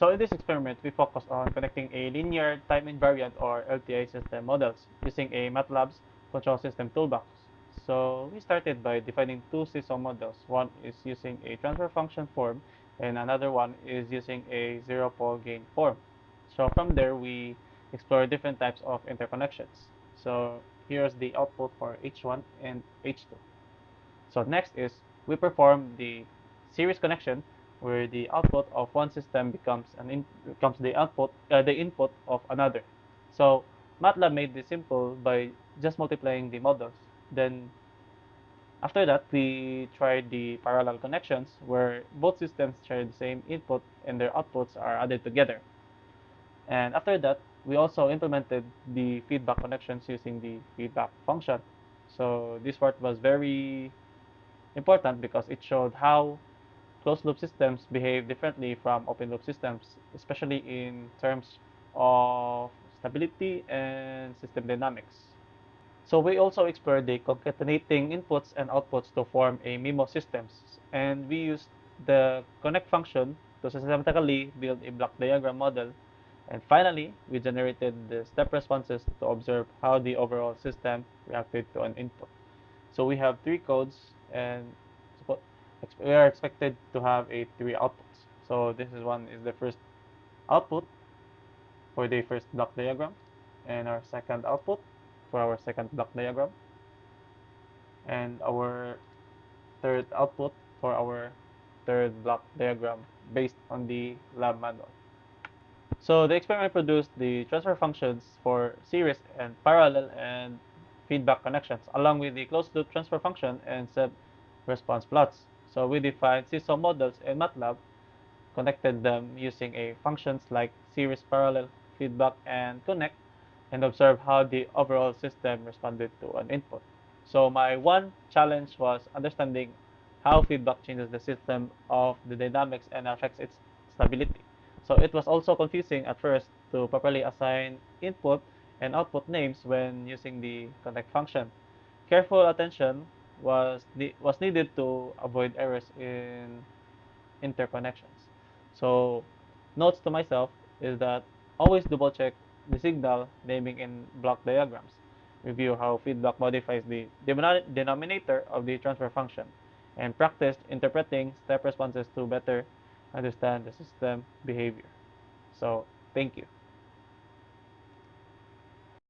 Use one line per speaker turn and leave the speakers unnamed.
So in this experiment, we focus on connecting a linear time invariant or LTI system models using a MATLAB's control system toolbox. So we started by defining two seesaw models. One is using a transfer function form and another one is using a zero pole gain form. So from there, we explore different types of interconnections. So here's the output for H1 and H2. So next is we perform the series connection where the output of one system becomes the input of another. So MATLAB made this simple by just multiplying the models. Then after that, we tried the parallel connections where both systems share the same input and their outputs are added together. And after that, we also implemented the feedback connections using the feedback function. So this part was very important because it showed how closed loop systems behave differently from open loop systems, especially in terms of stability and system dynamics. So we also explored the concatenating inputs and outputs to form a MIMO systems, and we used the connect function to systematically build a block diagram model. And finally, we generated the step responses to observe how the overall system reacted to an input. So we have three codes, and we are expected to have three outputs. So this is one is the first output for the first block diagram, and our second output for our second block diagram, and our third output for our third block diagram based on the lab manual. So the experiment produced the transfer functions for series and parallel and feedback connections, along with the closed loop transfer function and step response plots. So we defined seesaw models in MATLAB, connected them using a functions like series, parallel, feedback, and connect, and observe how the overall system responded to an input. So my one challenge was understanding how feedback changes the system of the dynamics and affects its stability. So it was also confusing at first to properly assign input and output names when using the connect function. Careful attention was needed to avoid errors in interconnections. So notes to myself is that always double check the signal naming in block diagrams. Review how feedback modifies the denominator of the transfer function, and practice interpreting step responses to better understand the system behavior. So thank you.